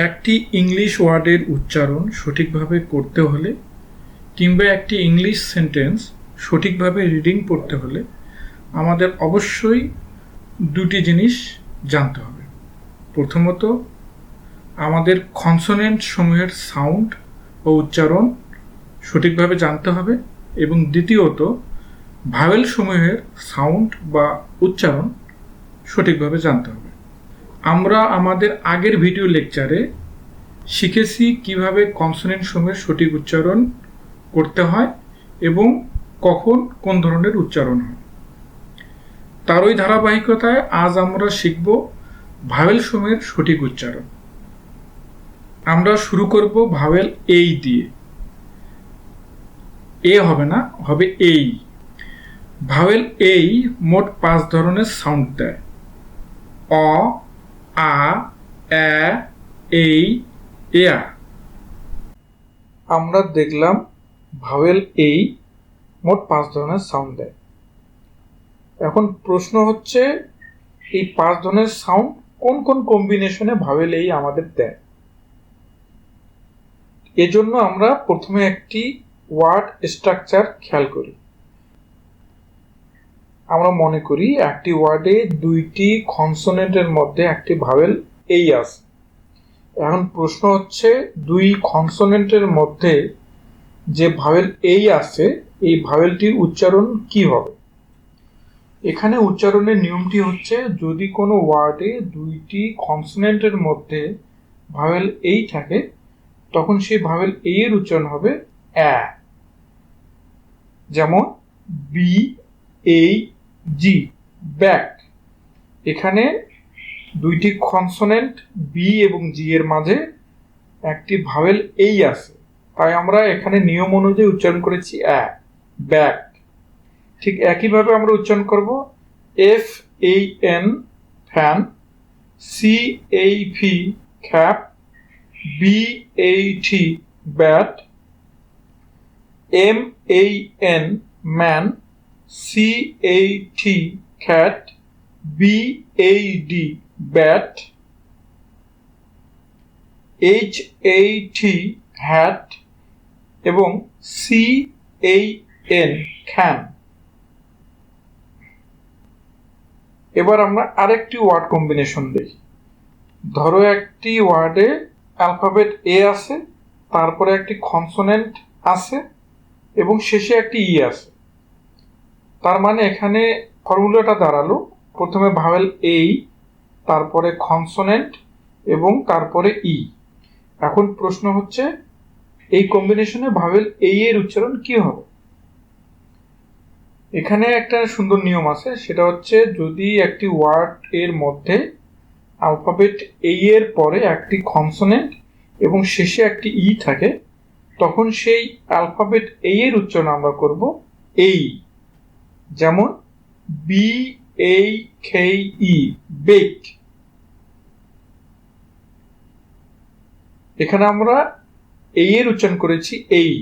একটি ইংলিশ ওয়ার্ডের উচ্চারণ সঠিকভাবে করতে হলে কিংবা একটি ইংলিশ সেন্টেন্স সঠিকভাবে রিডিং পড়তে হলে আমাদের অবশ্যই দুটি জিনিস জানতে হবে। প্রথমত, আমাদের কনসোনেন্ট সমূহের সাউন্ড ও উচ্চারণ সঠিকভাবে জানতে হবে এবং দ্বিতীয়ত ভাওয়েল সমূহের সাউন্ড বা উচ্চারণ সঠিকভাবে জানতে হবে। আমরা আমাদের আগের ভিডিও লেকচারে শিখেছি কিভাবে কনসোনেন্ট সমূহের সঠিক উচ্চারণ করতে হয় এবং কখন কোন ধরনের উচ্চারণ হয়। তারই ধারাবাহিকতায় আজ আমরা শিখব ভাওয়েল সমূহের সঠিক উচ্চারণ। আমরা শুরু করব ভাওয়েল এই দিয়ে। এ হবে না, হবে এই। ভাওয়েল এই মোট 5 ধরনের সাউন্ড দেয়: অ, আ, এ, এই, এয়া। আমরা দেখলাম ভাওয়েল এই মোট 5 ধরনের সাউন্ড দেয়। এখন প্রশ্ন হচ্ছে, এই 5 ধরনের সাউন্ড কোন কোন কম্বিনেশনে ভাওয়েল এই আমাদের দেয়। এজন্য আমরা প্রথমে একটি ওয়ার্ড স্ট্রাকচার খেয়াল করি। আমরা মনে করি একটি ওয়ার্ডে 2টি কনসোনেন্টের মধ্যে একটি ভাওয়েল এই আছে। এখন প্রশ্ন হচ্ছে, 2 কনসোনেন্টের মধ্যে যে ভাওয়েল এই আছে, এই ভাওয়েলটির উচ্চারণ কি হবে? এখানে উচ্চারণের নিয়মটি হচ্ছে, যদি কোনো ওয়ার্ডে 2টি কনসোনেন্টের মধ্যে ভাওয়েল এই থাকে তখন সেই ভাওয়েল এই এর উচ্চারণ হবে অ্যা। যেমন বি, এই, জি, ব্যাক। এখানে 2টি কনসোনেন্ট বি এবং জি এর মাঝে একটি ভাওয়েল এই আছে, তাই আমরা এখানে নিয়ম অনুযায়ী উচ্চারণ করেছি অ্যা, ব্যাক। ঠিক একইভাবে আমরা উচ্চারণ করব এফ এই এন, ফ্যান, সি এই ভি, খ্যাপ, বি এই টি, ব্যাট, এম এই এন, ম্যান, সি এই টি, খ্যাট, বি এই ডি, ব্যাট, এইচ এই টি, হ্যাট এবং সি এই এন, খ্যান। এবার আমরা আরেকটি ওয়ার্ড কম্বিনেশন দেখি। ধরো একটি ওয়ার্ডে অ্যালফাবেট এ আছে, তারপরে একটি কনসোনেন্ট আছে এবং শেষে একটি ই আছে। তার মানে এখানে ফর্মুলাটা দাঁড়ালো, প্রথমে ভাওয়েল এই, তারপরে কনসোনেন্ট এবং তারপরে ই। এখন প্রশ্ন হচ্ছে, এই কম্বিনেশনে ভাওয়েল এই এর উচ্চারণ কি হবে? এখানে একটা সুন্দর নিয়ম আছে, সেটা হচ্ছে, যদি একটি ওয়ার্ড এর মধ্যে অ্যালফাবেট এই এর পরে একটি কনসোনেন্ট এবং শেষে একটি ই থাকে, তখন সেই অ্যালফাবেট এই এর উচ্চারণ আমরা করব এই। যেমন বি এই কে ই, বেক। এখানে আমরা এই এর উচ্চারণ করেছি এই।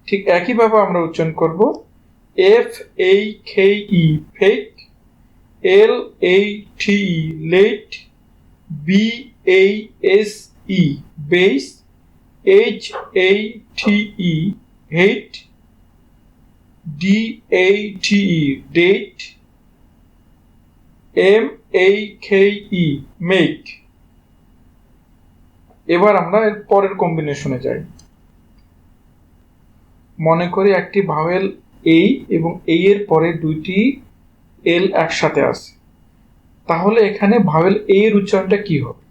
ঠিক একইভাবে আমরা উচ্চারণ করব এফ এই কে ই, ফেক, এল এই টি ই, লেট, বি এই এস ই, বেস, এইচ এই টি ই, হেট, ডি এই টি ই, ডেট, এম এই কে ই, মেক। এবার আমরা এর পরের কম্বিনেশনে যাই। মনে করি একটি ভাওয়েল এই এবং এই এর পরে 2টি এল একসাথে আছে, তাহলে এখানে ভাওয়েল এই এর উচ্চারণটা কি হবে?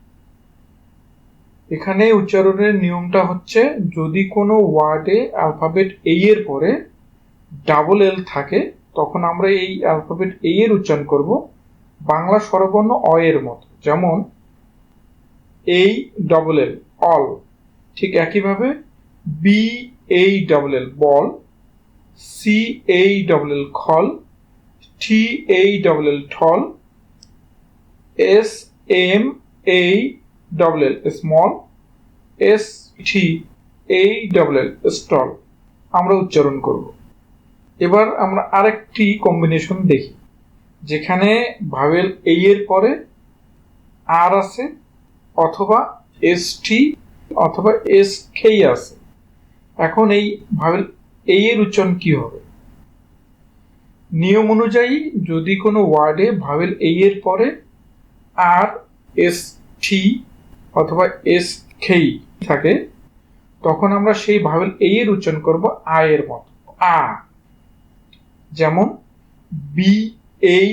এখানে উচ্চারণের নিয়মটা হচ্ছে, যদি কোনো ওয়ার্ডে অ্যালফাবেট এই এর পরে ডাবল এল থাকে, তখন আমরা এই অ্যালফাবেট এই এর উচ্চারণ করব বাংলা স্বরবর্ণ অ এর মতো। যেমন এই ডবল এল, অল। ঠিক একইভাবে বি এই ডবল এল, বল, সি এই ডবল এল, খল, টি এই ডবল এল, ঠল, এস এম এই double L, small, S T এই ডবল এল, স্টল। আমরা উচ্চারণ করব। এবার আমরা আরেকটি কম্বিনেশন দেখি, যেখানে ভাওয়েল এই এর পরে আর আছে অথবা এস টি অথবা এস খেই আছে। এখন এই ভাওয়েল এই এর উচ্চারণ কি হবে? নিয়ম অনুযায়ী যদি কোনো ওয়ার্ডে ভাওয়েল এই এর পরে আর এস টি অথবা এস খেই থাকে, তখন আমরা সেই ভাওয়েল এই এর উচ্চারণ করব আ এর মতো, আ। যেমন বি এই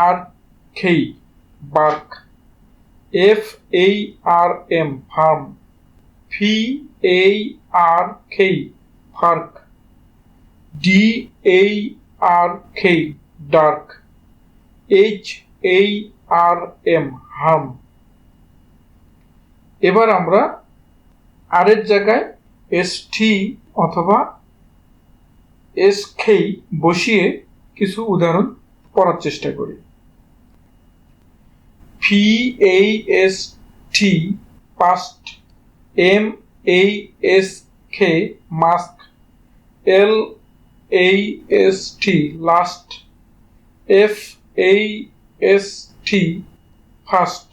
আর খেই, বার্ক। এফ এই আর এম, ফার্ম। ফি এই আর খেই, ফার্ক। ডি এই আর খেই, ডার্ক। এইচ এই আর এম, হার্ম। এবার আমরা আর এর জায়গায় এস টি অথবা এস খেই বসিয়ে কিছু উদাহরণ পড়ার চেষ্টা করি। ফি এই এস টি, পাস্ট। এম এই এস খে, মাস্ক। এল এই এস টি, লাস্ট। এফ এই এস টি, ফার্স্ট।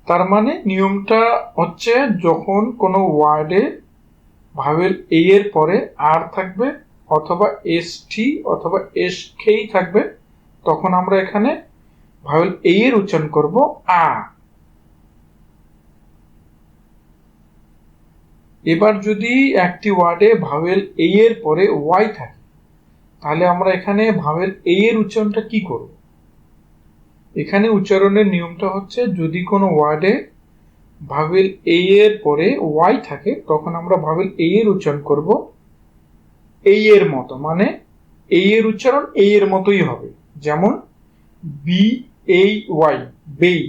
তার মানে নিয়মটা হচ্ছে, যখন কোনো ওয়ার্ডে ভাওয়েল এই এর পরে আর থাকবে অথবা এস টি অথবা এস খেই থাকবে, তখন আমরা এখানে ভাওয়েল এই এর উচ্চারণ করব আ। এবার যদি একটি ওয়ার্ডে ভাওয়েল এই এর পরে ওয়াই থাকে, তাহলে আমরা এখানে ভাওয়েল এই এর উচ্চারণটা কি করব? এখানে উচ্চারণের নিয়মটা হচ্ছে, যদি কোনো ওয়ার্ডে ভাওয়েল এই এর পরে ওয়াই থাকে, তখন আমরা ভাওয়েল এই এর উচ্চারণ করব এই এর মতো, মানে এই এর উচ্চারণ এই এর মতোই হবে। যেমন বি এই ওয়াই, বেই।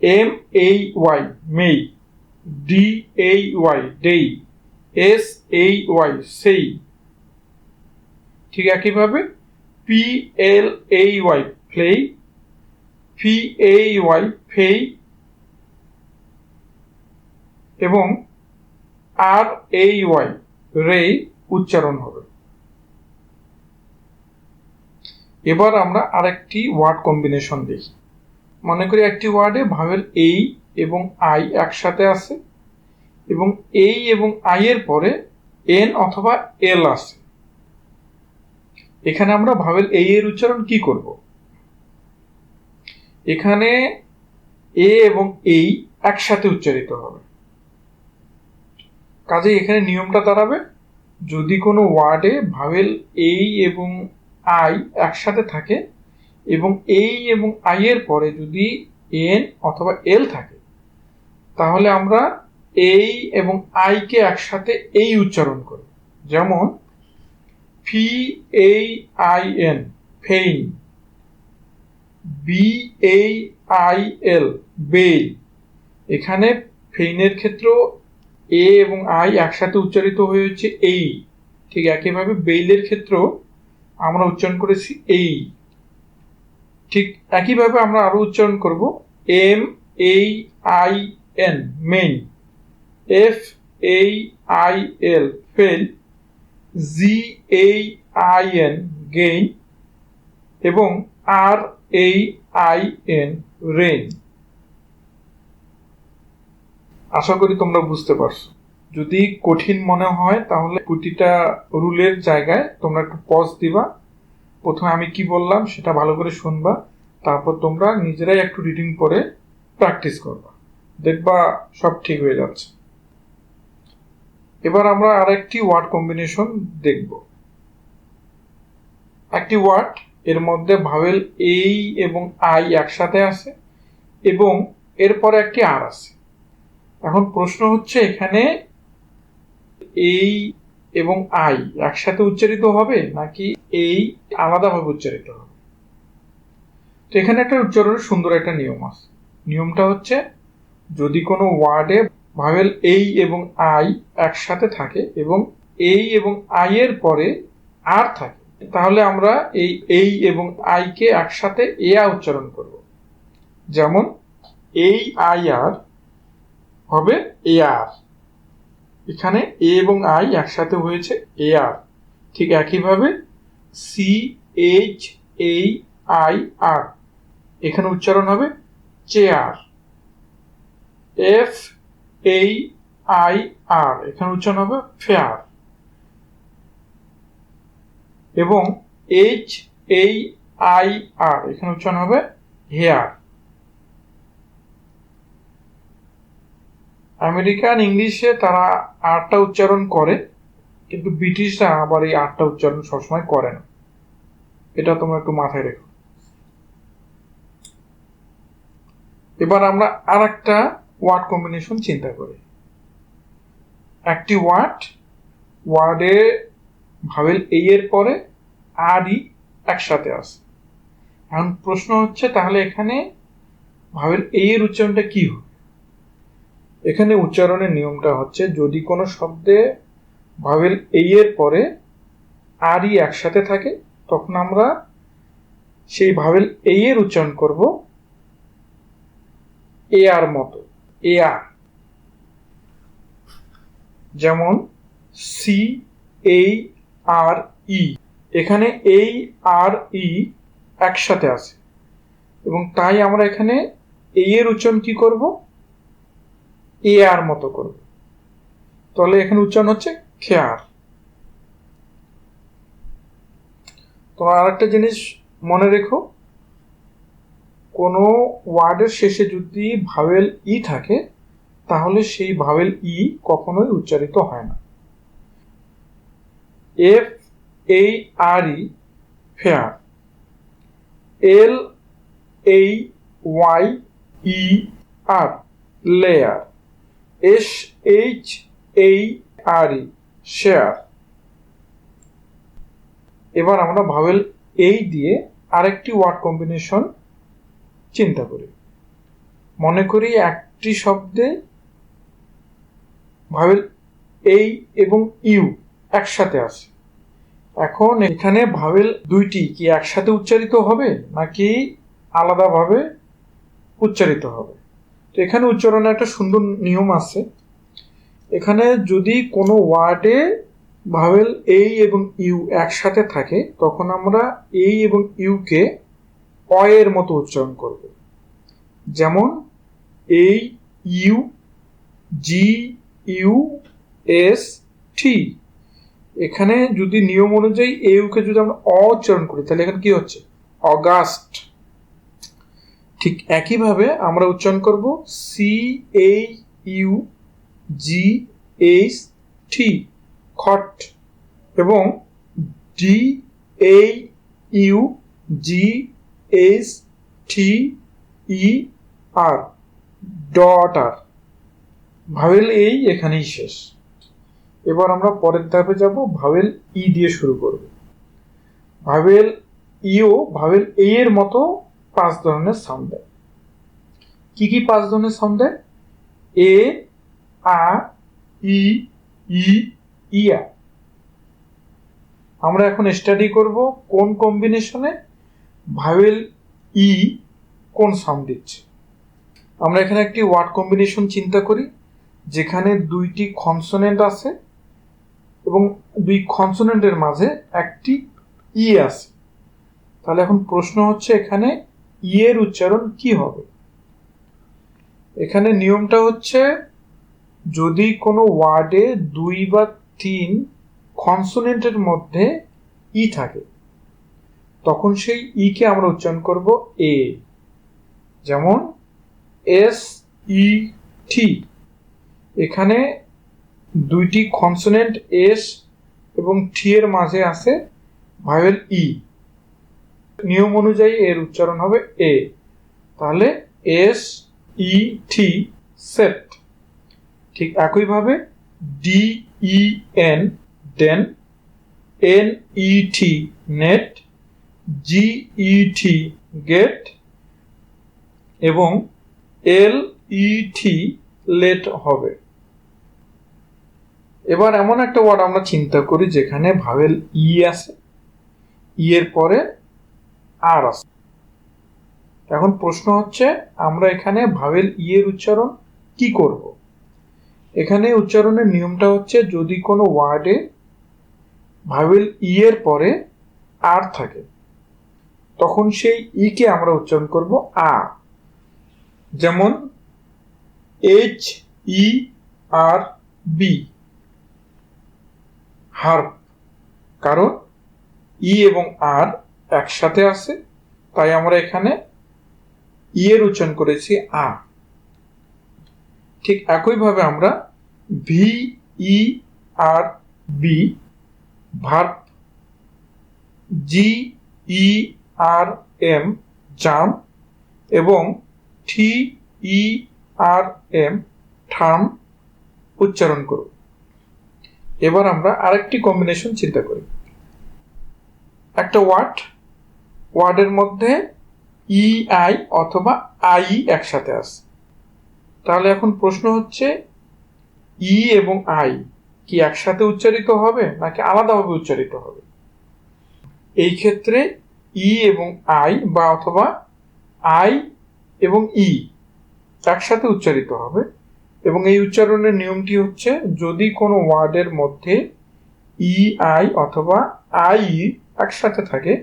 এম এই ওয়াই, মেই। ডি এই ওয়াই, ডেই। এস এই ওয়াই, সেই। ঠিক একইভাবে পি এল এই ওয়াই, প্লেই। ফি এই ওয়াই, ফেই। এবং আর এই ওয়াই, রে উচ্চারণ হবে। এবার আমরা আরেকটি ওয়ার্ড কম্বিনেশন দেখি। মনে করি একটি ওয়ার্ডে ভাওয়েল এই এবং আই একসাথে আছে এবং এই এবং আই এর পরে এন অথবা এল আছে। এখানে আমরা ভাওয়েল এই এর উচ্চারণ কি করব? এখানে এ এবং এই একসাথে উচ্চারিত হবে। কাজেই এখানে নিয়মটা দাঁড়াবে, যদি কোনো ওয়ার্ডে ভাওয়েল এই এবং আই একসাথে থাকে এবং এই এবং আই এর পরে যদি এন অথবা এল থাকে, তাহলে আমরা এই এবং আই কে একসাথে এই উচ্চারণ করি। যেমন ফি এই আই এন, ফেইন। বি এই আই এল, বেইল। এখানে ফেইনের ক্ষেত্রেও এ এবং আই একসাথে উচ্চারিত হয়েছে এই। ঠিক একইভাবে বেইলের ক্ষেত্রেও আমরা উচ্চারণ করেছি এই। ঠিক একইভাবে আমরা আরো উচ্চারণ করব এম এই আই এন, মেইন। এফ এই আই এল, ফেল। জি এই আই এন, গেইন। এবং আর এই আই এন, রেইন। আশা করি তোমরা বুঝতে পারছো। যদি কঠিন মনে হয় তাহলে প্রতিটা রুলের জায়গায় তোমরা একটু পজ দিবা। প্রথমে আমি কি বললাম সেটা ভালো করে শুনবা, তারপর তোমরা নিজেরাই একটু রিডিং করে প্র্যাকটিস করবা, দেখবা সব ঠিক হয়ে যাচ্ছে। এবার আমরা আরেকটি ওয়ার্ড কম্বিনেশন দেখব। একটি ওয়ার্ড, এর মধ্যে ভাওয়েল এই এবং আই একসাথে আছে এবং এরপরে একটি আর আছে। এখন প্রশ্ন হচ্ছে, এখানে এই এবং আই একসাথে উচ্চারিত হবে নাকি এই আলাদাভাবে উচ্চারিত হবে? তো এখানে একটা উচ্চারণের সুন্দর একটা নিয়ম আছে। নিয়মটা হচ্ছে, যদি কোনো ওয়ার্ডে ভাওয়েল এই এবং আই একসাথে থাকে এবং এই এবং আই এর পরে আর থাকে, তাহলে আমরা এই এবং আই কে একসাথে এ আ উচ্চারণ করব। যেমন এই আই আর হবে এ আর। এখানে এ এবং আই একসাথে হয়েছে এ আর। ঠিক একইভাবে সি এইচ এই আই আর, এখানে উচ্চারণ হবে চেয়ার, FAIR, এখানে উচ্চারণ হবে ফেয়ার, এবং HAIR, এখানে উচ্চারণ হবে হেয়ার। আমেরিকান ইংলিশে তারা আরটা উচ্চারণ করে, কিন্তু ব্রিটিশরা আবার এই আরটা উচ্চারণ সবসময় করে না, এটা তোমরা একটু মাথায় রেখো। এবার আমরা আর একটা ওয়ার্ড কম্বিনেশন চিন্তা করি। একটি ওয়ার্ডে ভাওয়েল এই এর পরে আর ই একসাথে আসে। এখন প্রশ্ন হচ্ছে, তাহলে এখানে ভাওয়েল এই এর উচ্চারণটা কি হবে? এখানে উচ্চারণের নিয়মটা হচ্ছে, যদি কোনো শব্দে ভাওয়েল এই এর পরে আর ই একসাথে থাকে, তখন আমরা সেই ভাওয়েল এই এর উচ্চারণ করব এআর মতো, এআর। যেমন CARE, এখানে এই আর ই একসাথে আছে, এবং তাই আমরা এখানে এই এর উচ্চারণ কি করব? এআর মতো করব। তাহলে এখানে উচ্চারণ হচ্ছে খেয়ার। তোমরা আরেকটা জিনিস মনে রেখো, কোনো ওয়ার্ডের শেষে যদি ভাওয়েল ই থাকে, তাহলে সেই ভাওয়েল ই কখনোই উচ্চারিত হয় না। FAIRE, fair, LAYER, layer, SHARE, share. এবার আমরা ভাওয়েল এই দিয়ে আরেকটি ওয়ার্ড কম্বিনেশন চিন্তা করি। মনে করি একটি শব্দে ভাওয়েল এই এবং ইউ একসাথে আছে। এখন এখানে ভাওয়েল দুইটি কি একসাথে উচ্চারিত হবে নাকি আলাদাভাবে উচ্চারিত হবে? তো এখানে উচ্চারণের একটা সুন্দর নিয়ম আছে। এখানে যদি কোনো ওয়ার্ডে ভাওয়েল এই এবং ইউ একসাথে থাকে, তখন আমরা এই এবং ইউকে অ এর মতো উচ্চারণ করব। যেমন এই ইউ, GUST। এখানে যদি নিয়ম অনুযায়ী ইউকে যদি আমরা অ উচ্চারণ করি, তাহলে এখানে কি হচ্ছে? অগাস্ট। ঠিক একইভাবে আমরা উচ্চারণ করব CAUGHT, খট, এবং DAUGHTER, ডটার। ভাওয়েল এই এখানেই শেষ। এবার আমরা পরের ধাপে যাব, ভাওয়েল ই দিয়ে শুরু করব। ভাওয়েল ইও ভাওয়েল এ এর মতো 5 ধরনের সাউন্ড দেয়। কি কি 5 ধরনের সাউন্ড দেয়? এ, আ, ই, ইয়া। আমরা এখন স্টাডি করব কোন কম্বিনেশনে ভাওয়েল ই কোন সাউন্ড দিচ্ছে। আমরা এখানে একটি ওয়ার্ড কম্বিনেশন চিন্তা করি, যেখানে দুইটি কনসোনেন্ট আছে এবং দুই কনসোনেন্টের মাঝে একটি ই আছে। তাহলে এখন প্রশ্ন হচ্ছে, এখানে ই এর উচ্চারণ কি হবে? এখানে নিয়মটা হচ্ছে, যদি কোনো ওয়ার্ডে 2 বা 3 কনসোনেন্টের মধ্যে ই থাকে, তখন সেই ই কে আমরা উচ্চারণ করব এ। যেমন SET, এখানে দুইটি কনসোনেন্ট এস এবং টি এর মাঝে আছে ভাওয়েল ই, নিয়ম অনুযায়ী এর উচ্চারণ হবে এ। তাহলে SET, সেট। ঠিক একইভাবে DEN, ডেন, NET, নেট, GET, গেট, এবং LET, লেট হবে। এবার এমন একটা ওয়ার্ড আমরা চিন্তা করি যেখানে ভাওয়েল ই আছে, ই এর পরে আর আছে। এখন প্রশ্ন হচ্ছে, আমরা এখানে ভাওয়েল ই এর উচ্চারণ কি করব? এখানে উচ্চারণের নিয়মটা হচ্ছে, যদি কোনো ওয়ার্ডে ভাওয়েল ই এর পরে আর থাকে, তখন সেই ই কে আমরা উচ্চারণ করব আ। যেমন HERB, হার্ব। কারণ ই এবং আর একসাথে আছে, তাই আমরা এখানে ই এর উচ্চারণ করেছি আ। ঠিক একইভাবে আমরা VERB, ভার্ব, GERM, জাম, এবং TERM, থার্ম উচ্চারণ করব। এবার আমরা আরেকটি কম্বিনেশন চিন্তা করি। একটা ওয়ার্ডের মধ্যে EI অথবা IE একসাথে আছে। তাহলে এখন প্রশ্ন হচ্ছে, ই এবং আই কি একসাথে উচ্চারিত হবে নাকি আলাদাভাবে উচ্চারিত হবে? এই ক্ষেত্রে ই এবং আই বা অথবা আই এবং ই একসাথে উচ্চারিত হবে, এবং এই উচ্চারণের নিয়মটি হচ্ছে, যদি কোনো ওয়ার্ডের মধ্যে ই আই অথবা আই একসাথে থাকে,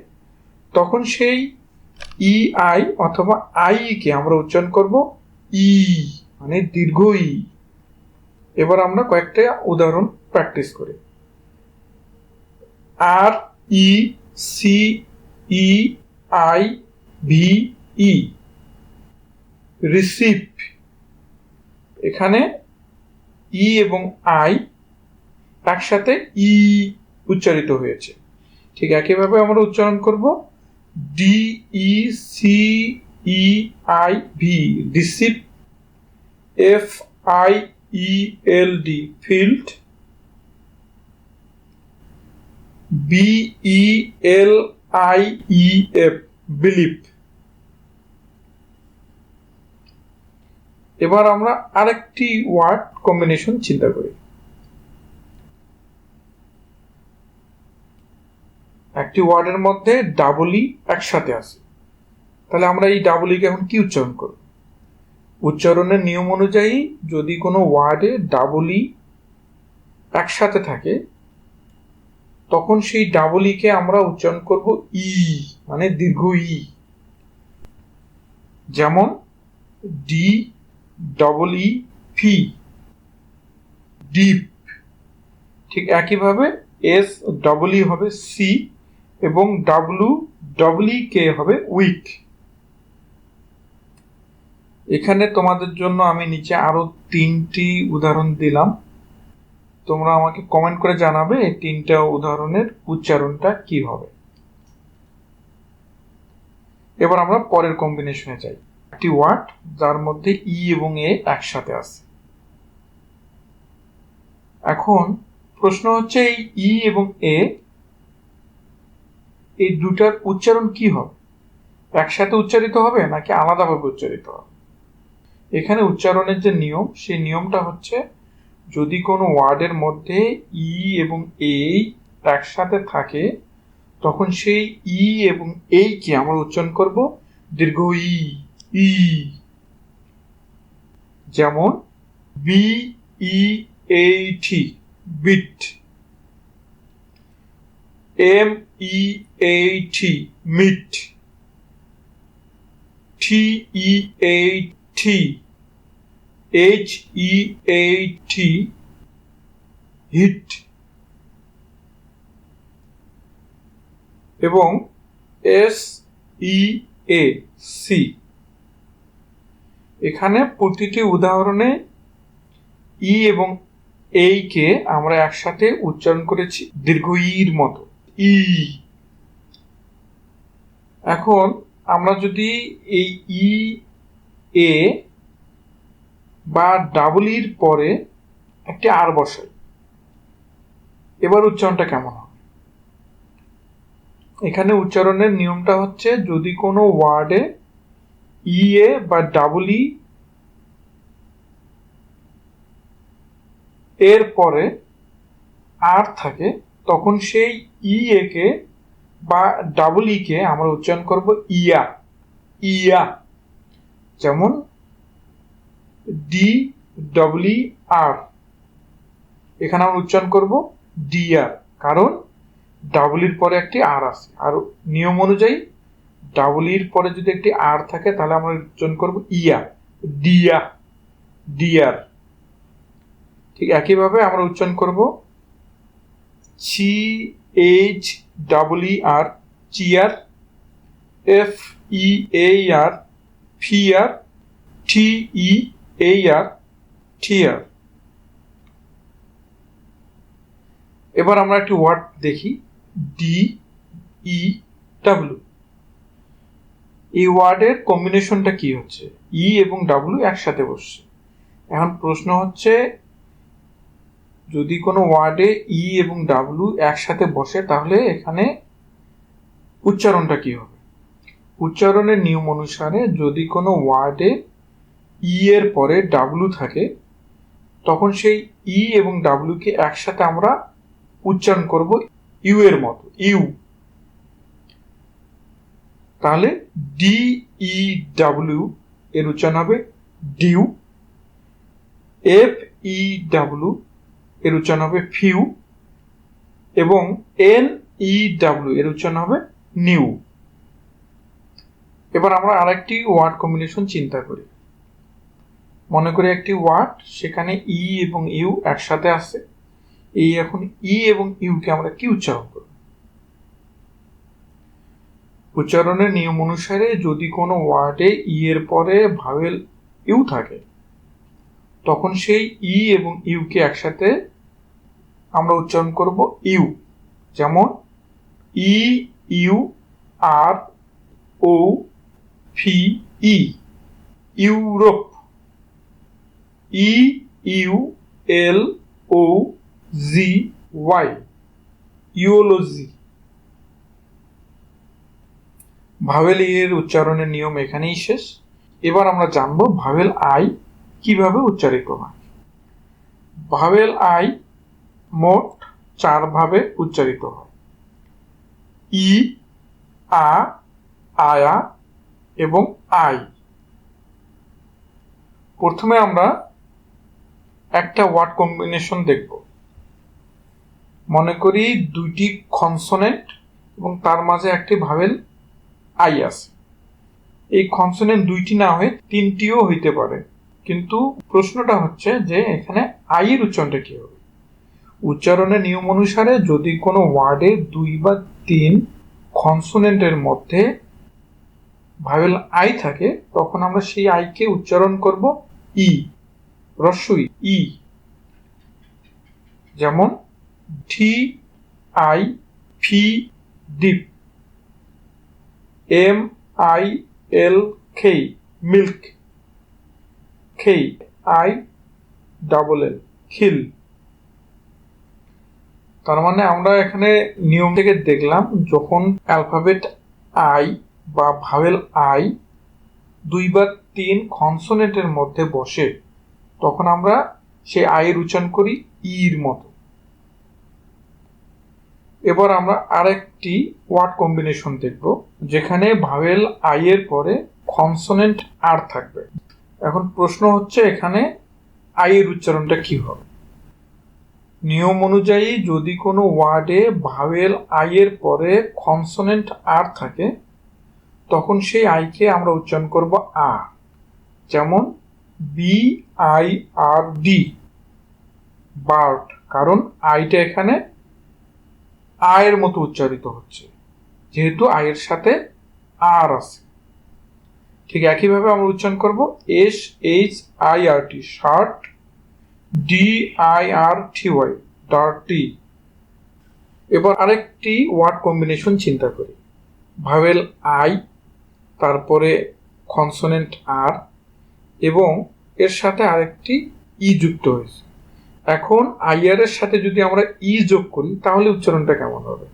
তখন সেই ই আই অথবা আই কে আমরা উচ্চারণ করব ই, মানে দীর্ঘ ই। এবার আমরা কয়েকটা উদাহরণ প্র্যাকটিস করি। RECEIVE, receive. এখানে ই এবং আই একসাথে ই উচ্চারিত হয়েছে। ঠিক একইভাবে আমরা উচ্চারণ করব DECEIV, receive. FIELD, field. BELIEF, believe. এবার আমরা আরেকটি ওয়ার্ড কম্বিনেশন চিন্তা করি। একটি ওয়ার্ডের মধ্যে ডাবল ই একসাথে আছে, তাহলে আমরা এই ডাবল ই কে এখন কি উচ্চারণ করব? উচ্চারণের নিয়ম অনুযায়ী যদি কোনো ওয়ার্ডে ডাবল ই একসাথে থাকে, তখন সেই ডাবল ই কে আমরা উচ্চারণ করব ই, মানে দীর্ঘ ই। যেমন DEEP, ডিপ। ঠিক একইভাবে SEE হবে সি, এবং WEEK হবে উইক। এখানে তোমাদের জন্য আমি নিচে আরো 3টি উদাহরণ দিলাম, তোমরা আমাকে কমেন্ট করে জানাবে এই 3টা উদাহরণের উচ্চারণটা কি হবে। এবার আমরা পরের কম্বিনেশনে যাই। একটি ওয়ার্ড যার মধ্যে ই এবং এ একসাথে আছে। এখন প্রশ্ন হচ্ছে, এই ই এবং এ, এই দুটার উচ্চারণ কি হবে? একসাথে উচ্চারিত হবে নাকি আলাদাভাবে উচ্চারিত হবে? এখানে উচ্চারণের যে নিয়ম, সেই নিয়মটা হচ্ছে, যদি কোনো ওয়ার্ডের মধ্যে ই এবং এ একসাথে থাকে, তখন সেই ই এবং এই কে আমরা উচ্চারণ করব দীর্ঘ ই, ই। যেমন BEAT, beat. MEAT, meat. TEAT, HEAT, heat. এবং SEAC। এখানে প্রতিটি উদাহরণে ই এবং এই কে আমরা একসাথে উচ্চারণ করেছি দীর্ঘ ইর মতো, ই। এখন আমরা যদি এই ই এ বা ডাবল ইর পরে একটি আর বসাই, এবার উচ্চারণটা কেমন হবে? এখানে উচ্চারণের নিয়মটা হচ্ছে, যদি কোনো ওয়ার্ডে ই এ বা ডাবল ই এর পরে আর থাকে, তখন সেই ই এ কে বা ডাবল ই কে আমরা উচ্চারণ করব ইয়া, ইয়া। যেমন DER, এখানে আমরা উচ্চারণ করব ডিআর, কারণ ডাবল ইর পরে একটি আর আছে। আর নিয়ম অনুযায়ী ডাবল ইর পরে যদি একটি আর থাকে তাহলে আমরা উচ্চারণ করব ইয়া, ডিয়া, ডিয়ার। ঠিক একইভাবে আমরা উচ্চারণ করব সি এইচ ডাবল ই আর, চিয়ার, এফ ই এ আর, ফিয়ার, টি ই এ আর, ঠিয়ার। এবার আমরা একটি ওয়ার্ড দেখি, ডি ই ডাব্লিউ। এই ওয়ার্ডের কম্বিনেশনটা কি হচ্ছে? ই এবং ডাব্লিউ একসাথে বসছে। এখন প্রশ্ন হচ্ছে, যদি কোনো ওয়ার্ডে ই এবং ডাব্লিউ একসাথে বসে তাহলে এখানে উচ্চারণটা কি হবে? উচ্চারণের নিয়ম অনুসারে যদি কোনো ওয়ার্ডে ই এর পরে ডাব্লিউ থাকে তখন সেই ই এবং ডাব্লিউ কে একসাথে আমরা উচ্চারণ করব ইউ এর মতো, ইউ। তাহলে ডি ই ডাব্লিউ এর উচ্চারণ হবে ডিউ, এফ ই ডাব্লিউ এর উচ্চারণ হবে ফিউ, এবং এন ই ডাব্লিউ এর উচ্চারণ হবে নিউ। এবার আমরা আরেকটি ওয়ার্ড কম্বিনেশন চিন্তা করি। মনে করি একটি ওয়ার্ড, সেখানে ই এবং ইউ একসাথে আছে। এই এখন ই এবং ইউ কে আমরা কি উচ্চারণ করব? উচ্চারণের নিয়ম অনুসারে যদি কোনো ওয়ার্ডে ই এর পরে ভাওয়েল ইউ থাকে তখন সেই ই এবং ইউ কে একসাথে আমরা উচ্চারণ করব ইউ। যেমন E U R O P E, Europe. E U L O G Y, eulogy. Vowel E এর উচ্চারণের নিয়ম এখানেই শেষ। এবার আমরা জানবো ভাওয়েল আই কিভাবে উচ্চারিত হয়। ভাওয়েল আই মোট 4 ভাবে উচ্চারিত হয়, ই, আ, আয়া এবং আই। প্রথমে আমরা একটা ওয়ার্ড কম্বিনেশন দেখব। মনে করি দুইটি কনসোনেন্ট এবং তার মাঝে একটি ভাওয়েল আই আছে। এই কনসোনেন্ট দুইটি না হয়ে 3টিও হইতে পারে, কিন্তু প্রশ্নটা হচ্ছে যে এখানে আই এর উচ্চারণটা কি হবে? উচ্চারণের নিয়ম অনুসারে যদি কোনো ওয়ার্ডে 2 বা 3 কনসোনেন্টের মধ্যে ভাওয়েল আই থাকে তখন আমরা সেই আই কে উচ্চারণ করব ই, রস্বই ই। যেমন T I P dip, M I L K milk, K I double L kill. তার মানে আমরা এখানে নিয়ম থেকে দেখলাম যখন অ্যালফাবেট আই বা ভাওয়েল আই 2 বা 3 কনসোনেন্টের মধ্যে বসে তখন আমরা সেই আই এর উচ্চারণ করি ইর মতো। এবার আমরা আরেকটি ওয়ার্ড কম্বিনেশন দেখব যেখানে ভাওয়েল আই এর পরে কনসোনেন্ট আর থাকবে। এখন প্রশ্ন হচ্ছে এখানে আই এর উচ্চারণটা কি হবে? নিয়ম অনুযায়ী যদি কোনো ওয়ার্ডে ভাওয়েল আই এর পরে কনসোনেন্ট আর থাকে তখন সেই আই কে আমরা উচ্চারণ করব আ। যেমন B I R D, bird, কারণ আইটা এখানে আয়ের মতো উচ্চারিত হচ্ছে যেহেতু আয়ের সাথে আর আছে। ঠিক একইভাবে আমরা উচ্চারণ করব S H I R T, shirt, D I R T Y, dirty. এবার আরেকটি ওয়ার্ড কম্বিনেশন চিন্তা করি। ভাওয়েল আই, তারপরে কনসোনেন্ট আর এবং এর সাথে আরেকটি ই যুক্ত হয়েছে। এখন আই আর এর সাথে যদি আমরা ই যোগ করি তাহলে উচ্চারণটা কেমন হবে?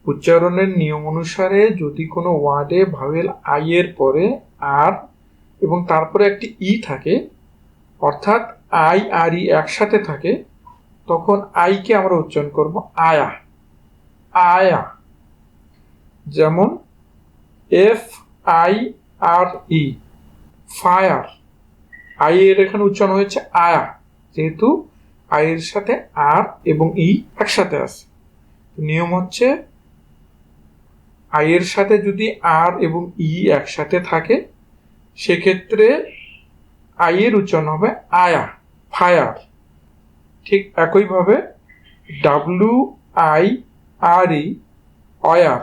উচ্চারণের নিয়ম অনুসারে যদি কোনো ওয়ার্ডে ভাওয়েল আই এর পরে আর এবং তারপরে একটি ই থাকে, অর্থাৎ আই আর ই একসাথে থাকে, তখন আই কে আমরা উচ্চারণ করব আয়া, আয়া। যেমন F I R E, fire. I এর এখানে উচ্চারণ হয়েছে আয়া যেহেতু আই এর সাথে আর এবং ই একসাথে আছে। নিয়ম হচ্ছে আই এর সাথে যদি আর এবং ই একসাথে থাকে সেক্ষেত্রে আই এর উচ্চারণ হবে আয়া, ফায়ার। ঠিক একইভাবে WIRE অয়ার,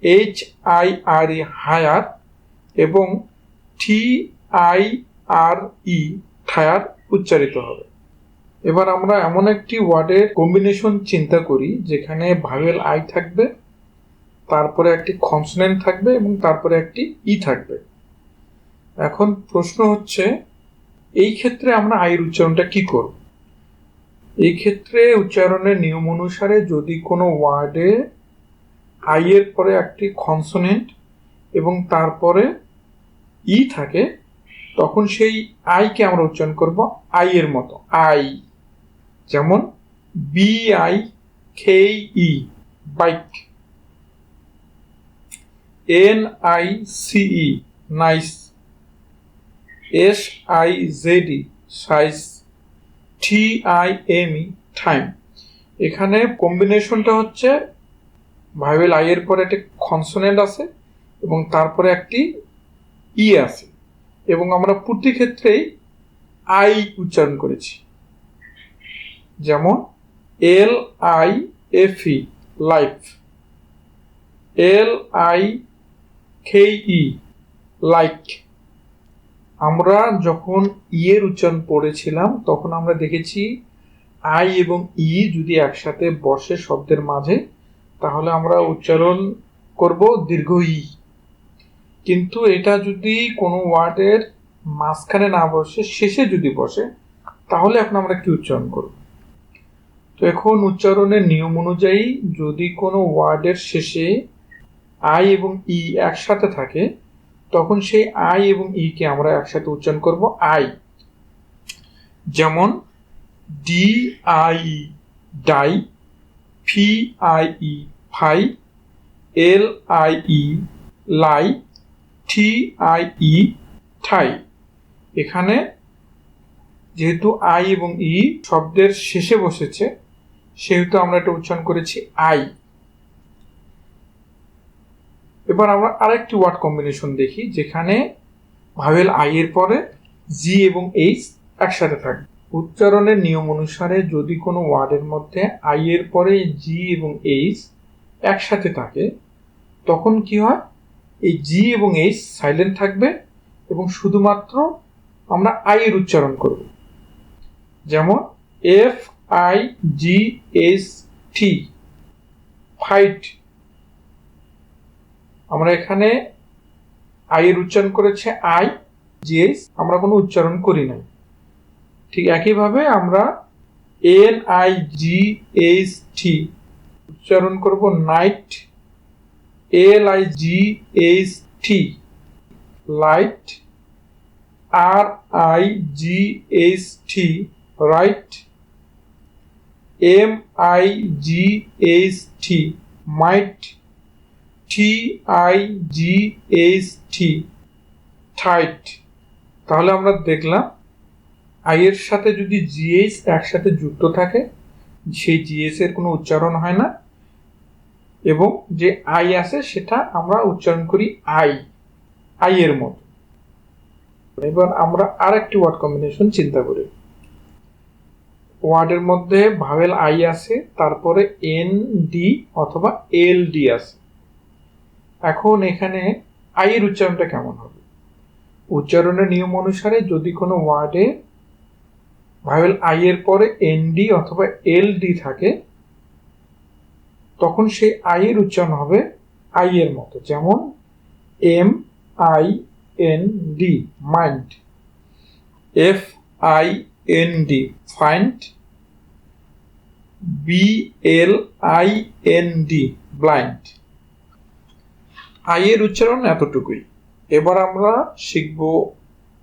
HIRE হায়ার এবং TIRE থায়ার উচ্চারিত হবে। এবার আমরা এমন একটি ওয়ার্ডের কম্বিনেশন চিন্তা করি যেখানে ভাওয়েল আই থাকবে, তারপরে একটি কনসোনেন্ট থাকবে এবং তারপরে একটি ই থাকবে। এখন প্রশ্ন হচ্ছে এই ক্ষেত্রে আমরা আইয়ের উচ্চারণটা কি করব? এই ক্ষেত্রে উচ্চারণের নিয়ম অনুসারে যদি কোনো ওয়ার্ডে আই এর পরে একটি কনসোনেন্ট এবং তারপরে ই থাকে তখন সেই আইকে আমরা উচ্চারণ করব আই এর মতো, আই। যেমন BIKE bike, NICE nice, SIZE size, TIME time. এখানে কম্বিনেশনটা হচ্ছে ভাওয়েল আই এর পরে একটা কনসোনেন্ট আছে এবং তারপরে একটি ই আছে এবং আমরা প্রতি ক্ষেত্রেই আই উচ্চারণ করেছি। যেমন LIFE লাইফ, LIKE লাইক। আমরা যখন ই এর উচ্চারণ পড়েছিলাম তখন আমরা দেখেছি আই এবং ই যদি একসাথে বসে শব্দের মাঝে তাহলে আমরা উচ্চারণ করব দীর্ঘ ই। কিন্তু এটা যদি কোনো ওয়ার্ডের মাঝখানে না বসে শেষে যদি বসে তাহলে এখন আমরা কি উচ্চারণ করব? তো এখন উচ্চারণের নিয়ম অনুযায়ী যদি কোনো ওয়ার্ডের শেষে আই এবং ই একসাথে থাকে তখন সেই আই এবং ই কে আমরা একসাথে উচ্চারণ করব আই। যেমন DIE die, FIE phi, LIE লাই, TIE ঠাই। এখানে যেহেতু আই এবং ই শব্দের শেষে বসেছে সেহেতু আমরা এটা উচ্চারণ করেছি আই। এবার আমরা আরেকটি ওয়ার্ড কম্বিনেশন দেখি যেখানে ভাওয়েল আই এর পরে জি এবং এইচ একসাথে থাকবে। উচ্চারণের নিয়ম অনুসারে যদি কোনো ওয়ার্ডের মধ্যে আই এর পরে জি এবং এইচ একসাথে থাকে তখন কি হয়, এই জি এবং এইচ সাইলেন্ট থাকবে এবং শুধুমাত্র আমরা আই এর উচ্চারণ করব। যেমন FIGHT ফাইট। আমরা এখানে আই এর উচ্চারণ করেছে আই, জিএস আমরা কোনো উচ্চারণ করি নাই। ঠিক একইভাবে আমরা NIGHT উচ্চারণ করব night, LIGHT light, RIGHT right, MIGHT মাইট, TIGHT টাইট। তাহলে আমরা দেখলাম আই এর সাথে যদি জিএস একসাথে যুক্ত থাকে সেই জিএস এর কোনো উচ্চারণ হয় না এবং যে আই আছে সেটা আমরা উচ্চারণ করি আই, আই এর মতো। এবার আমরা আরেকটি ওয়ার্ড কম্বিনেশন চিন্তা করি। ওয়ার্ডের মধ্যে ভাওয়েল আই আছে, তারপরে ND অথবা LD আছে। এখন এখানে আই এর উচ্চারণটা কেমন হবে? উচ্চারণের নিয়ম অনুসারে যদি কোনো ওয়ার্ডে ভাওয়েল আই এর পরে ND অথবা LD থাকে তখন সেই আই এর উচ্চারণ হবে আই এর মতো। যেমন MIND mind, FIND find, BLIND blind. I এর উচ্চারণ এতটুকুই। এবার আমরা শিখব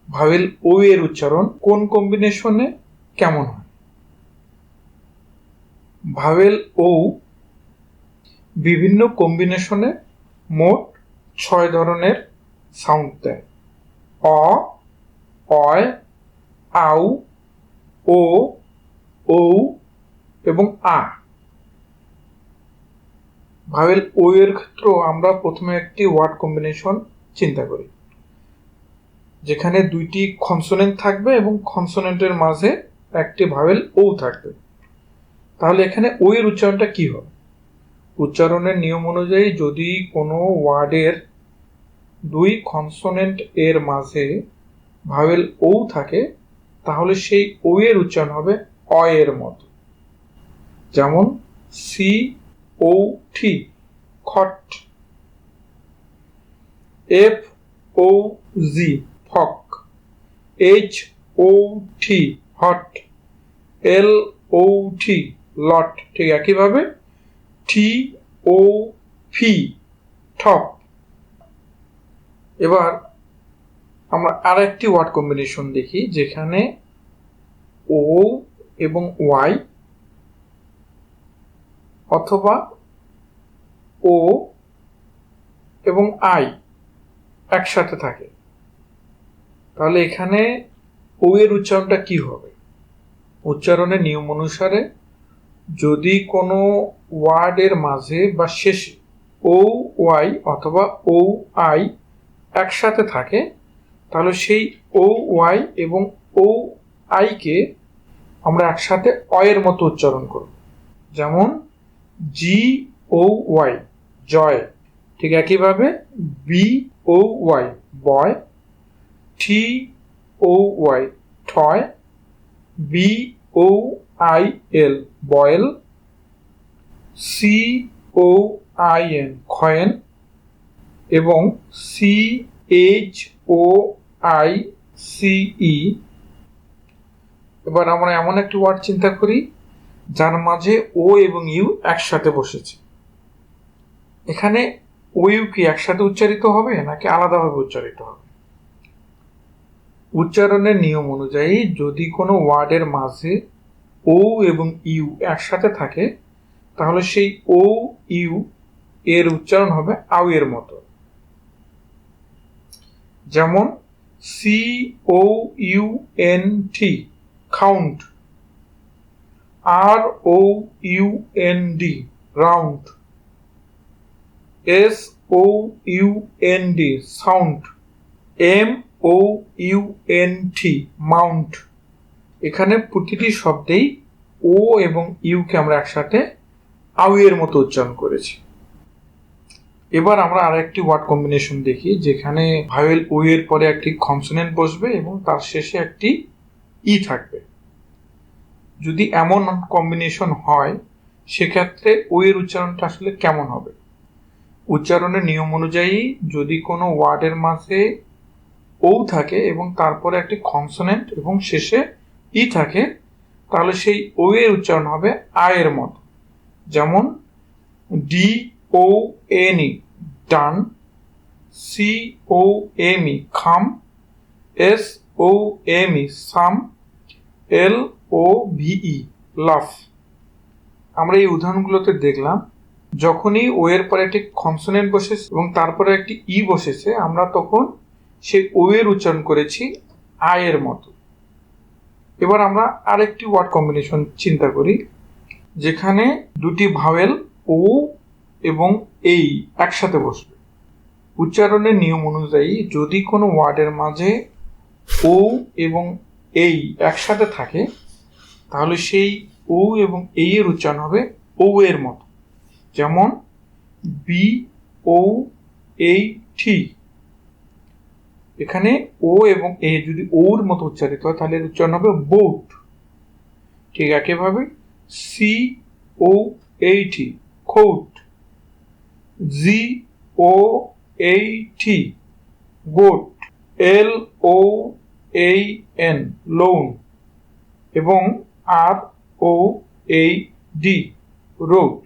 ভাওয়েল ও এর উচ্চারণ কোন কম্বিনেশনে কেমন হয়। ভাওয়েল ও বিভিন্ন কম্বিনেশনে মোট 6 ধরনের সাউন্ড দেয়। অ, অয়, আউ, ও, ঔ এবং আ। ভাওয়েল ও এর ক্ষেত্রেও আমরা প্রথমে একটি ওয়ার্ড কম্বিনেশন চিন্তা করি, যেখানে দুইটি কনসোনেন্ট থাকবে এবং কনসোনেন্টের মাঝে একটি ভাওয়েল ও থাকবে। তাহলে এখানে ও এর উচ্চারণটা কি হবে? উচ্চারণের নিয়ম অনুযায়ী যদি কোনো ওয়ার্ডের দুই কনসোনেন্ট এর মাঝে ভাওয়েল ও থাকে, তাহলে সেই ও এর উচ্চারণ হবে অ এর মতো। যেমন সি ও টি, খট। এফ ও জি, ফক। এইচ ও টি, হট। এল ও টি, লট। ঠিক একইভাবে টি ও ফি, টপ। এবার আমরা আরেকটি ওয়ার্ড কম্বিনেশন দেখি, যেখানে ও এবং ওয়াই অথবা ও এবং আই একসাথে থাকে। তাহলে এখানে ও এর উচ্চারণটা কি হবে? উচ্চারণের নিয়ম অনুসারে যদি কোনো ওয়ার্ডের মাঝে বা শেষে ও ওয়াই অথবা ও আই একসাথে থাকে, তাহলে সেই ও ওয়াই এবং ও আইকে আমরা একসাথে অ এর মতো উচ্চারণ করব। যেমন জি ও ওয়াই, জয়। ঠিক একইভাবে B O Y, boy. T O Y, toy. B O I L, boil. C O I N, coin. এবং C H O I C E. এবার আমরা এমন একটি ওয়ার্ড চিন্তা করি যার মাঝে ও এবং ইউ একসাথে বসেছে। এখানে ও ইউ কি একসাথে উচ্চারিত হবে নাকি আলাদাভাবে উচ্চারিত হবে? উচ্চারণের নিয়ম অনুযায়ী যদি কোনো ওয়ার্ডের মাঝে ও এবং ইউ একসাথে থাকে, তাহলে সেই ও ইউ এর উচ্চারণ হবে আউ এর মতো। যেমন C O U N T, count. আর O U N D, round. S O U N D, sound. M O U N T, mount. এখানে প্রতিটি শব্দেই ও এবং ইউকে আমরা একসাথে আউ এর মতো উচ্চারণ করেছি। এবার আমরা আরেকটি ওয়ার্ড কম্বিনেশন দেখি, যেখানে ভাওয়েল ও এর পরে একটি কনসোনেন্ট বসবে এবং তার শেষে একটি ই থাকবে। যদি এমন কম্বিনেশন হয়, সেক্ষেত্রে ও এর উচ্চারণটা আসলে কেমন হবে? উচ্চারণের নিয়ম অনুযায়ী যদি কোনো ওয়ার্ডের মাঝে ও থাকে এবং তারপরে একটি কনসোনেন্ট এবং শেষে ই থাকে, তাহলে সেই ও এর উচ্চারণ হবে আ এর মতো। যেমন D O N E, done. C O M E, come. S ও এম ই, সাম। এল ও ভিই, লাফ। আমরা এই উদাহরণগুলোতে দেখলাম যখনই ও এর পরে একটি কনসোনেন্ট বসেছে এবং তারপরে একটি ই বসেছে, আমরা তখন সেই ও এর উচ্চারণ করেছি আ এর মতো। এবার আমরা আরেকটি ওয়ার্ড কম্বিনেশন চিন্তা করি, যেখানে দুটি ভাওয়েল ও এবং এই একসাথে বসবে। উচ্চারণের নিয়ম অনুযায়ী যদি কোনো ওয়ার্ডের মাঝে ও এবং এই একসাথে থাকে, তাহলে সেই ও এবং এই এর উচ্চারণ হবে ও এর মতো। যেমন বি ও এই টি। এখানে ও এবং এ যদি ওর মতো উচ্চারিত হয়, তাহলে এর উচ্চারণ হবে বোট। ঠিক একইভাবে সি ও এই টি, কোট। জি ও এই টি, গোট। এল ও এই এন, লোন। এবং আর ও এই ডি, রোড।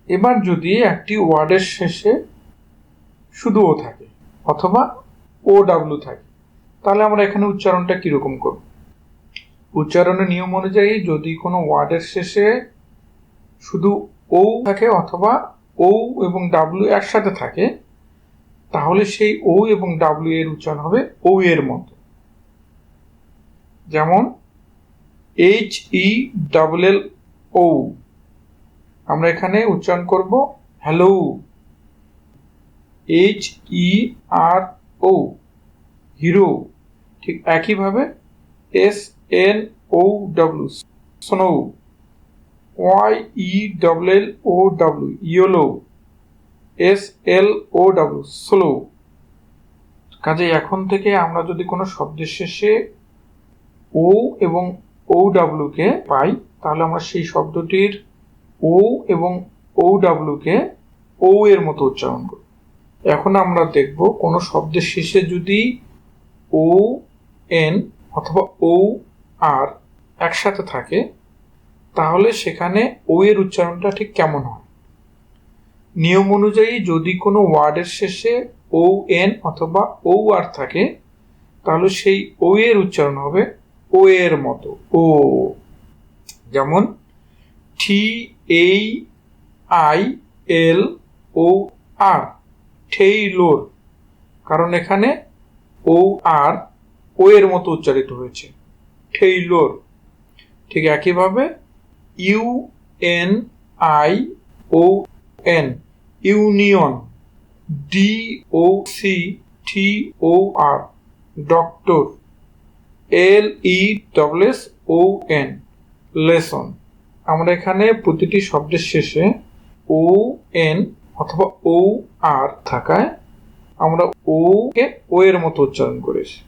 এবার যদি একটি ওয়ার্ডের শেষে শুধু ও থাকে অথবা ও ডাব্লিউ থাকে, তাহলে আমরা এখানে উচ্চারণটা কিরকম করব? উচ্চারণের নিয়ম অনুযায়ী যদি কোনো ওয়ার্ডের শেষে শুধু ও থাকে অথবা ও এবং ডাব্লিউ একসাথে থাকে, তাহলে সেই ও এবং ডাব্লিউ এর উচ্চারণ হবে ও এর মতো। যেমন এইচ ই ডাবল এল ও, আমরা এখানে উচ্চারণ করব হ্যালো, HERO, হিরো। ঠিক একইভাবে SNOW, snow, YELLOW, yellow, SLOW, slow. কাজেই এখন থেকে আমরা যদি কোনো শব্দের শেষে ও এবং OW কে পাই, তাহলে আমরা সেই শব্দটির ও এবং OW কে ও এর মতো উচ্চারণ করি। এখন আমরা দেখব কোনো শব্দের শেষে যদি ON অথবা OR একসাথে থাকে, তাহলে সেখানে ও এর উচ্চারণটা ঠিক কেমন হয়। নিয়ম অনুযায়ী যদি কোনো ওয়ার্ডের শেষে ON অথবা OR থাকে, তাহলে সেই ও এর উচ্চারণ হবে ও এর মতো, ও। যেমন TAILOR, টেইলর, কারণ এখানে OR ও এর মতো উচ্চারিত হয়েছে, টেইলর। ঠিক একইভাবে UNION, union, DOCTOR, doctor, LESSON, lesson. আমরা এখানে প্রতিটি শব্দের শেষে ON অথবা OR থাকায় আমরা ও কে ও এর মতো উচ্চারণ করেছি।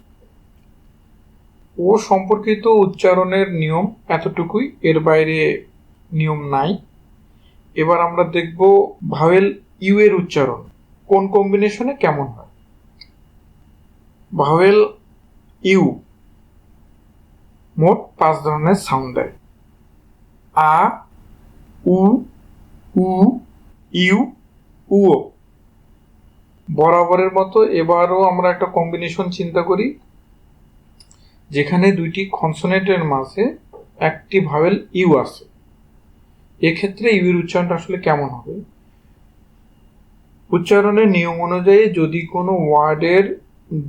ও সম্পর্কিত উচ্চারণের নিয়ম এতটুকুই, এর বাইরে নিয়ম নাই। এবার আমরা দেখব ভাওয়েল ইউ এর উচ্চারণ কোন কম্বিনেশনে কেমন হয়। ভাওয়েল ইউ মোট 5 ধরনের সাউন্ড দেয়: আ, উ, উ, ইউ, উও। বরাবরের মতো এবারও আমরা একটা কম্বিনেশন চিন্তা করি, যেখানে দুইটি কনসোনেন্টের মাঝে একটি ভাওয়েল ইউ আছে। এক্ষেত্রে ইউ এর উচ্চারণটা আসলে কেমন হবে? উচ্চারণের নিয়ম অনুযায়ী যদি কোনো ওয়ার্ডের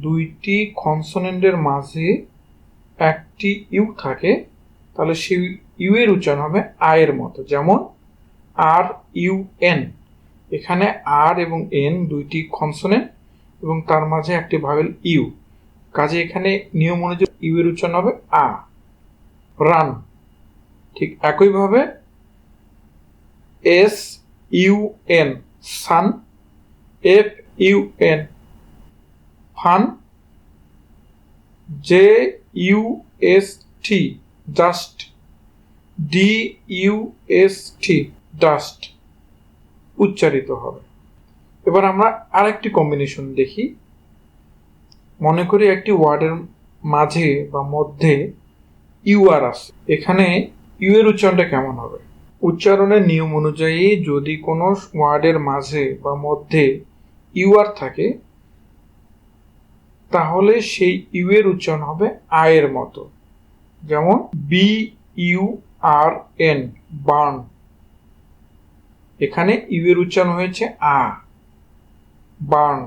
দুইটি কনসোনেন্টের মাঝে একটি ইউ থাকে, তাহলে সেই ইউ এর উচ্চারণ হবে আয়ের মতো। যেমন RUN, এখানে আর এবং এন দুইটি কনসোনেন্ট এবং তার মাঝে একটি ভাওয়েল ইউ, কাজে এখানে নিয়ম অনুযায়ী ইউ এর উচ্চারণ হবে আ। রান। ঠিক একইভাবে SUN, সান, FUN, fun, JUST, just, DUST, dust উচ্চারিত হবে। এবার আমরা আরেকটি কম্বিনেশন দেখি। মনে করি একটি ওয়ার্ডের মাঝে বা মধ্যে UR আছে, এখানে ইউ এর উচ্চারণটা কেমন হবে? উচ্চারণের নিয়ম অনুযায়ী যদি কোনো ওয়ার্ডের মাঝে বা মধ্যে UR থাকে, তাহলে সেই ইউ এর উচ্চারণ হবে আয়ের মতো। যেমন BURN, বার্ন, এখানে ইউ এর উচ্চারণ হয়েছে আ, বার্ন।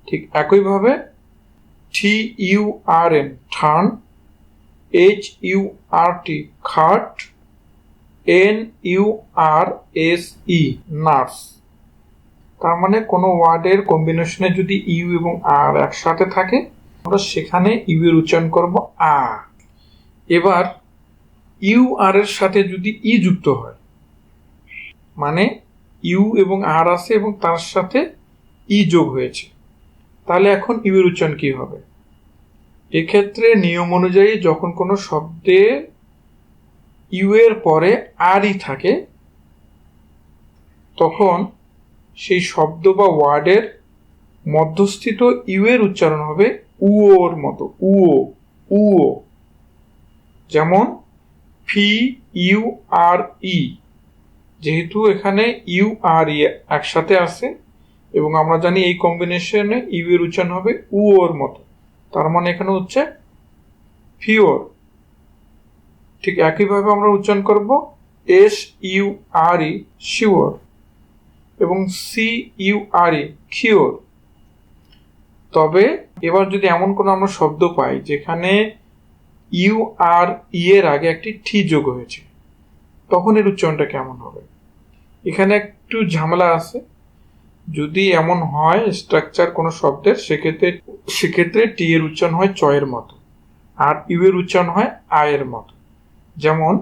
ঠিক একইভাবে TURN, টার্ন, HURT, খাট, NURSE, নার্স। তার মানে কোনো ওয়ার্ডের কম্বিনেশনে যদি ইউ এবং আর একসাথে থাকে, আমরা সেখানে ইউ এর উচ্চারণ করব আ। এবার ইউ আর এর সাথে যদি ই যুক্ত হয়, মানে ইউ এবং আর আছে এবং তার সাথে ই যোগ হয়েছে, তাহলে এখন ইউ এর উচ্চারণ কি হবে? এক্ষেত্রে নিয়ম অনুযায়ী যখন কোনো শব্দে ইউ এর পরে আর ই থাকে, তখন সেই শব্দ বা ওয়ার্ডের মধ্যস্থিত ইউ এর উচ্চারণ হবে উওর মতো, উও, উও। যেমন FURE, যেহেতু এখানে ইউ আর ই একসাথে আছে এবং আমরা জানি এই কম্বিনেশনে ইউ এর উচ্চারণ হবে উওর মতো, তার মানে এখানে হচ্ছে ফিওর। ঠিক একইভাবে আমরা উচ্চারণ করব SURE, শিওর, এবং CURE, কিওর। তবে এবার যদি এমন কোনো আমরা শব্দ পাই যেখানে ইউ আর ই এর আগে একটি টি যোগ হয়েছে, তখন এর উচ্চারণটা কেমন হবে? এখানে একটু ঝামেলা আছে। যদি এমন হয় স্ট্রাকচার কোনো শব্দের, সেক্ষেত্রে টি এর উচ্চারণ হয় চ এর মতো, আর ইউ এর উচ্চারণ হয় আ এর মতো। যেমন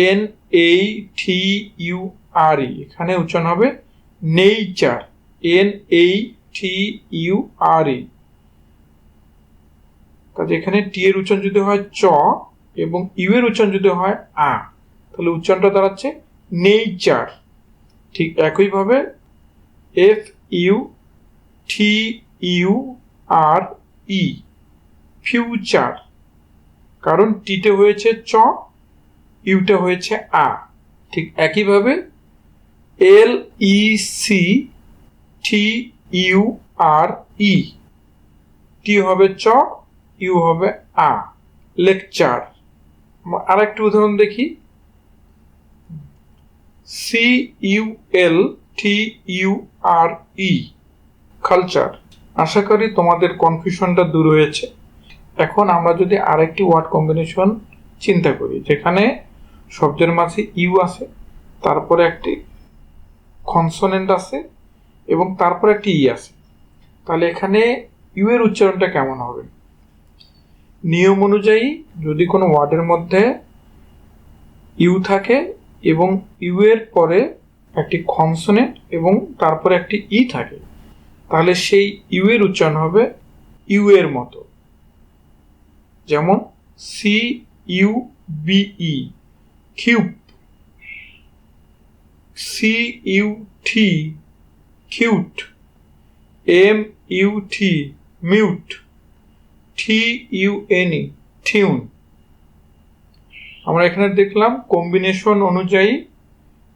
NATURE, এখানে উচ্চারণ হবে নেইচার, NATURE। কাজে এখানে টি এর উচ্চারণ যদি হয় চ এবং ইউ এর উচ্চারণ যদি হয় আ, তাহলে উচ্চারণটা দাঁড়াচ্ছে নেইচার। ঠিক একইভাবে FUTURE, ফিউচার, কারণ টিতে হয়েছে চ, ইউটা হয়েছে আ। ঠিক একইভাবে LECTURE, টি হবে চ, ইউ হবে আ, লেকচার। আর একটু উদাহরণ দেখি, CULTURE, কালচার। আশা করি তোমাদের কনফিউশনটা দূর হয়েছে। এখন আমরা যদি আরেকটি ওয়ার্ড কম্বিনেশন চিন্তা করি, যেখানে শব্দের মাঝে ইউ আছে, তারপরে একটি কনসোনেন্ট আছে এবং তারপরে একটি ই আছে, তাহলে এখানে ইউ এর উচ্চারণটা কেমন হবে? নিয়ম অনুযায়ী যদি কোনো ওয়ার্ডের মধ্যে ইউ থাকে এবং ইউ এর পরে একটি কনসোনেন্ট এবং তারপরে একটি ই থাকে, তাহলে সেই ইউ এর উচ্চারণ হবে ইউ এর মতো। যেমন CUBE, cube, CUT, cute, MUT, mute, TUNE, tune. আমরা এখানে দেখলাম কম্বিনেশন অনুযায়ী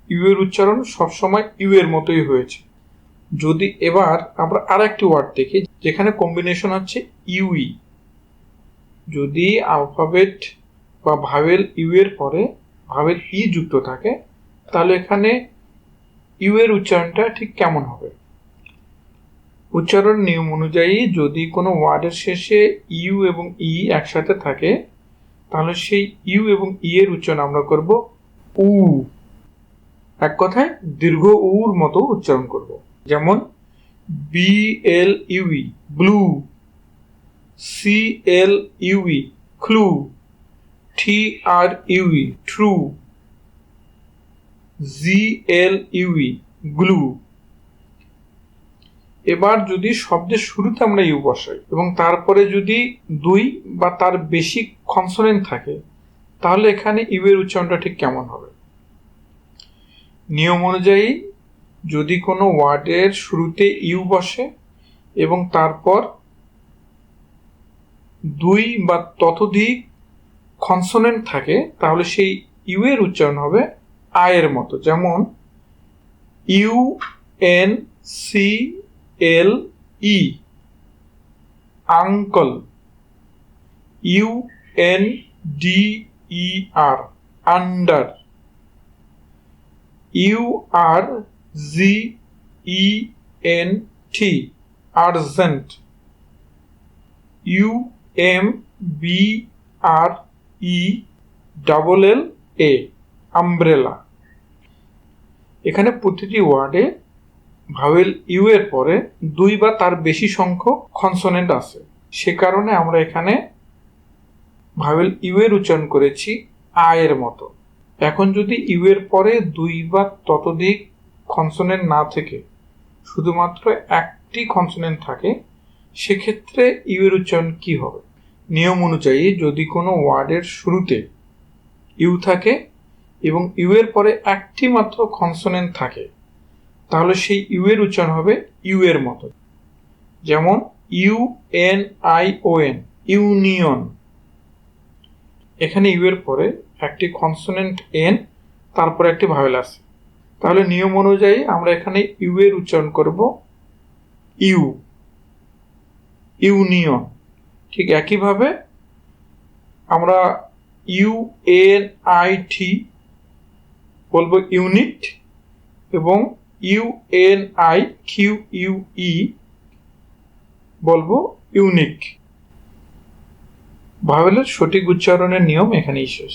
ইউ এর উচ্চারণ সবসময় ইউ এর মতোই হয়েছে। যদি এবার আমরা আর একটি ওয়ার্ড দেখি যেখানে কম্বিনেশন হচ্ছে ইউই, যদি অ্যালফাবেট বা ভাওয়েল ইউ এর পরে ভাওয়েল ই যুক্ত থাকে, তাহলে এখানে ইউ এর উচ্চারণটা ঠিক কেমন হবে? উচ্চারণ নিয়ম অনুযায়ী যদি কোনো ওয়ার্ডের শেষে ইউ এবং ই একসাথে থাকে, তাহলে সেই ইউ এবং ই এর উচ্চারণ আমরা করব উ, এক কথায় দীর্ঘ উর মতো উচ্চারণ করব। যেমন BLUE, blue, CLUE, clue, TRUE, true, GLUE, glue. এবার যদি শব্দের শুরুতে আমরা ইউ বসাই এবং তারপরে যদি দুই বা তার বেশি কনসোনেন্ট থাকে, তাহলে এখানে ইউ এর উচ্চারণটা ঠিক কেমন হবে? নিয়ম অনুযায়ী যদি কোনো ওয়ার্ডের শুরুতে ইউ বসে এবং তারপর দুই বা ততোধিক কনসোনেন্ট থাকে, তাহলে সেই ইউ এর উচ্চারণ হবে আ এর মতো। যেমন UNCLE, uncle, UNDER, under, URGENT, urgent, UMBRELLA, umbrella. এখানে প্রতিটি ওয়ার্ডে ভাওয়েল ইউ এর পরে দুই বা তার বেশি সংখ্যক কনসোনেন্ট আছে, সে কারণে আমরা এখানে ভাওয়েল ইউ এর উচ্চারণ করেছি আ এর মতো। এখন যদি ইউ এর পরে দুই বা ততোধিক কনসোনেন্ট না থেকে শুধুমাত্র একটি কনসোনেন্ট থাকে, সেক্ষেত্রে ইউ এর উচ্চারণ কি হবে? নিয়ম অনুযায়ী যদি কোনো ওয়ার্ডের শুরুতে ইউ থাকে এবং ইউ এর পরে একটি মাত্র কনসোনেন্ট থাকে, তাহলে সেই ইউ এর উচ্চারণ হবে ইউ এর মতো। যেমন UNION, ইউনিয়ন। এখানে ইউ এর পরে একটি কনসোনেন্ট এন, তারপরে একটি ভাওয়েল আছে, তাহলে নিয়ম অনুযায়ী আমরা এখানে ইউ এর উচ্চারণ করব ইউ, ইউনিয়ন। ঠিক একইভাবে আমরা UNIT বলবো ইউনিট এবং UNIQUE বলবো ইউনিক। ভাওয়েলের সঠিক উচ্চারণের নিয়ম এখানেই শেষ।